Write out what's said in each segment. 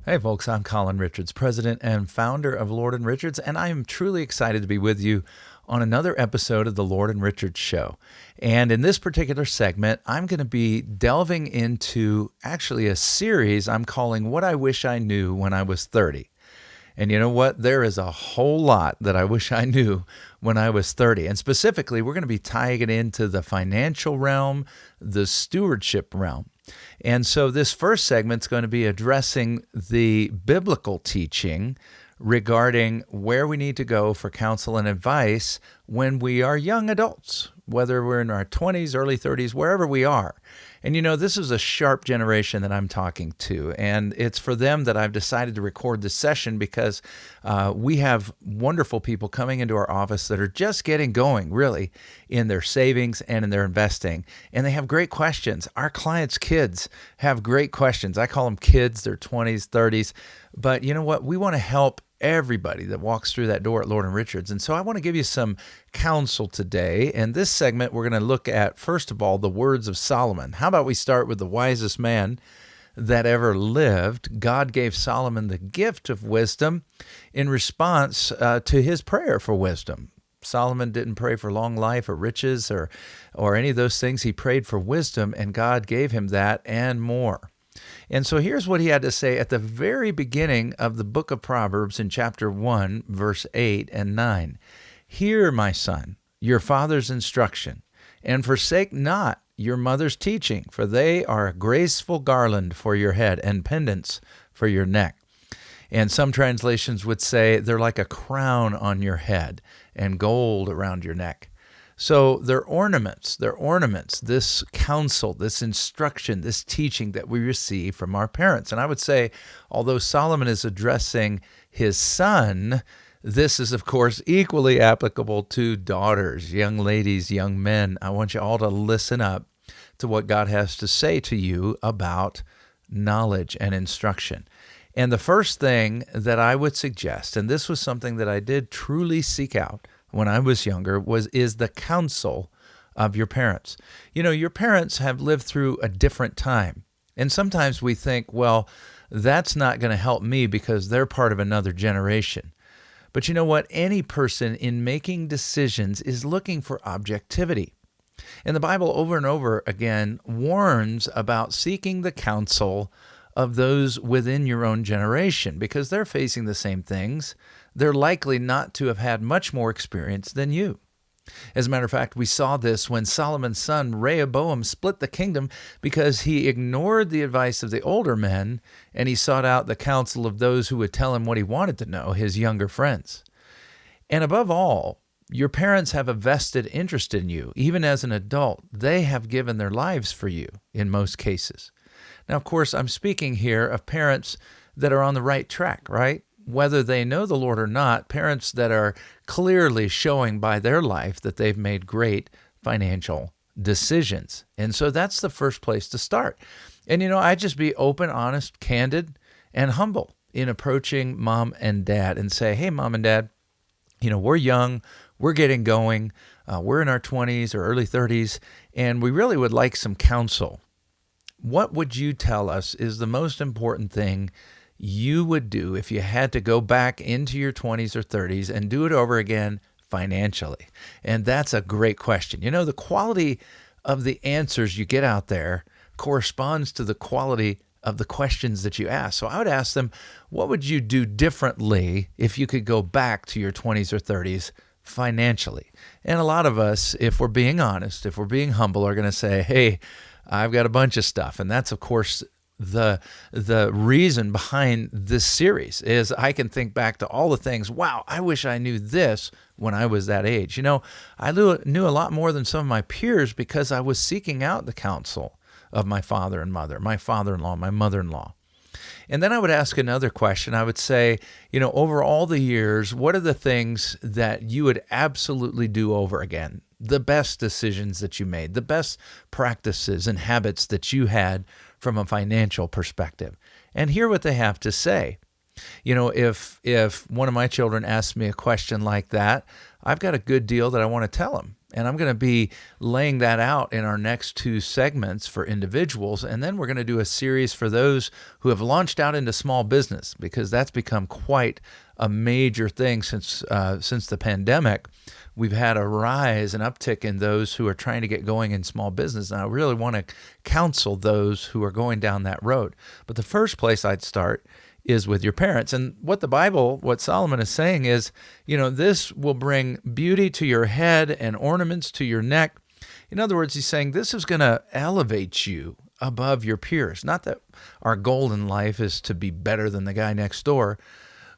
Hey folks, I'm Colin Richards, president and founder of Lord and Richards, and I am truly excited to be with you on another episode of the Lord and Richards Show. And in this particular segment, I'm going to be delving into actually a series I'm calling What I Wish I Knew When I Was 30. And you know what? There is a whole lot that I wish I knew when I was 30. And specifically, we're going to be tying it into the financial realm, the stewardship realm. And so this first segment is going to be addressing the biblical teaching regarding where we need to go for counsel and advice when we are young adults, whether we're in our 20s, early 30s, wherever we are. And you know, this is a sharp generation that I'm talking to, and it's for them that I've decided to record this session because we have wonderful people coming into our office that are just getting going, really, in their savings and in their investing, and they have great questions. Our clients' kids have great questions. I call them kids, they're 20s, 30s, but you know what? We want to help everybody that walks through that door at Lord and Richards. And so I want to give you some counsel today. In this segment, we're going to look at, first of all, the words of Solomon. How about we start with the wisest man that ever lived? God gave Solomon the gift of wisdom in response to his prayer for wisdom. Solomon didn't pray for long life or riches or any of those things. He prayed for wisdom, and God gave him that and more. And so here's what he had to say at the very beginning of the book of Proverbs in chapter 1, verse 8 and 9. Hear, my son, your father's instruction, and forsake not your mother's teaching, for they are a graceful garland for your head and pendants for your neck. And some translations would say they're like a crown on your head and gold around your neck. So they're ornaments, this counsel, this instruction, this teaching that we receive from our parents. And I would say, although Solomon is addressing his son, this is, of course, equally applicable to daughters, young ladies, young men. I want you all to listen up to what God has to say to you about knowledge and instruction. And the first thing that I would suggest, and this was something that I did truly seek out when I was younger, is the counsel of your parents. You know, your parents have lived through a different time. And sometimes we think, well, that's not going to help me because they're part of another generation. But you know what? Any person in making decisions is looking for objectivity. And the Bible over and over again warns about seeking the counsel of those within your own generation because they're facing the same things. They're likely not to have had much more experience than you. As a matter of fact, we saw this when Solomon's son Rehoboam split the kingdom because he ignored the advice of the older men and he sought out the counsel of those who would tell him what he wanted to know, his younger friends. And above all, your parents have a vested interest in you. Even as an adult, they have given their lives for you in most cases. Now, of course, I'm speaking here of parents that are on the right track, right? Whether they know the Lord or not, parents that are clearly showing by their life that they've made great financial decisions. And so that's the first place to start. And, you know, I just be open, honest, candid, and humble in approaching mom and dad and say, hey, mom and dad, you know, we're young, we're getting going, we're in our 20s or early 30s, and we really would like some counsel. What would you tell us is the most important thing you would do if you had to go back into your 20s or 30s and do it over again financially? And that's a great question. You know, the quality of the answers you get out there corresponds to the quality of the questions that you ask. So I would ask them, what would you do differently if you could go back to your 20s or 30s financially? And a lot of us, if we're being honest, if we're being humble, are going to say, hey, I've got a bunch of stuff. And that's, of course, the reason behind this series is I can think back to all the things, wow, I wish I knew this when I was that age. You know, I knew a lot more than some of my peers because I was seeking out the counsel of my father and mother, my father-in-law, my mother-in-law. And then I would ask another question. I would say, you know, over all the years, what are the things that you would absolutely do over again? The best decisions that you made, the best practices and habits that you had from a financial perspective. And hear what they have to say. You know, if one of my children asks me a question like that, I've got a good deal that I want to tell them. And I'm going to be laying that out in our next two segments for individuals. And then we're going to do a series for those who have launched out into small business, because that's become quite a major thing since the pandemic. We've had a rise, an uptick in those who are trying to get going in small business. And I really want to counsel those who are going down that road. But the first place I'd start is with your parents. And what Solomon is saying is, this will bring beauty to your head and ornaments to your neck. In other words, he's saying this is going to elevate you above your peers. Not that our goal in life is to be better than the guy next door,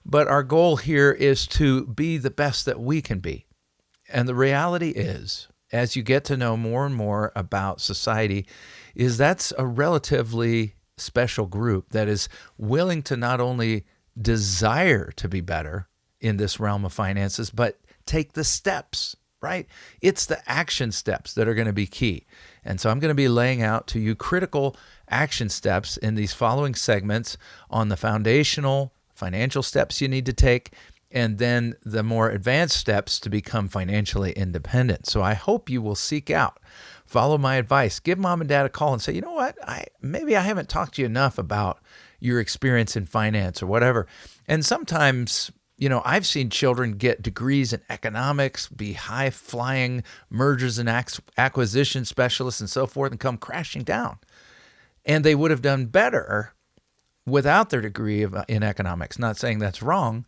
but our goal here is to be the best that we can be. And the reality is, as you get to know more and more about society, is that's a relatively special group that is willing to not only desire to be better in this realm of finances, but take the steps, right? It's the action steps that are going to be key. And so I'm going to be laying out to you critical action steps in these following segments on the foundational financial steps you need to take, and then the more advanced steps to become financially independent. So I hope you will seek out, follow my advice, give mom and dad a call and say, you know what, maybe I haven't talked to you enough about your experience in finance or whatever. And sometimes, I've seen children get degrees in economics, be high-flying mergers and acquisition specialists and so forth, and come crashing down. And they would have done better without their degree in economics. Not saying that's wrong,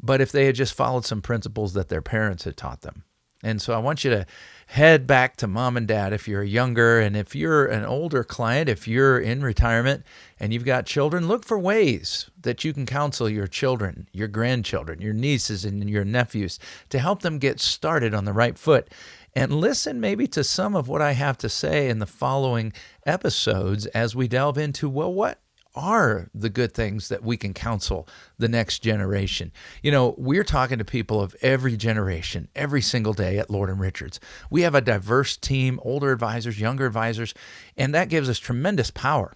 but if they had just followed some principles that their parents had taught them. And so I want you to head back to mom and dad if you're younger, and if you're an older client, if you're in retirement and you've got children, look for ways that you can counsel your children, your grandchildren, your nieces and your nephews to help them get started on the right foot. And listen maybe to some of what I have to say in the following episodes as we delve into, what are the good things that we can counsel the next generation. We're talking to people of every generation, every single day at Lord & Richards. We have a diverse team, older advisors, younger advisors, and that gives us tremendous power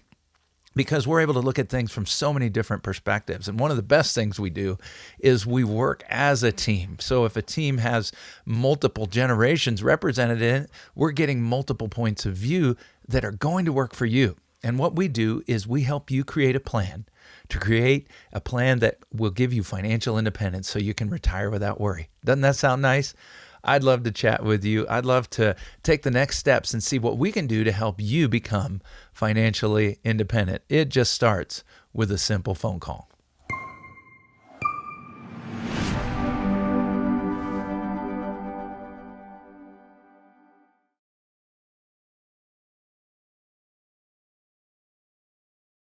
because we're able to look at things from so many different perspectives. And one of the best things we do is we work as a team. So if a team has multiple generations represented in it, we're getting multiple points of view that are going to work for you. And what we do is we help you create a plan that will give you financial independence so you can retire without worry. Doesn't that sound nice? I'd love to chat with you. I'd love to take the next steps and see what we can do to help you become financially independent. It just starts with a simple phone call.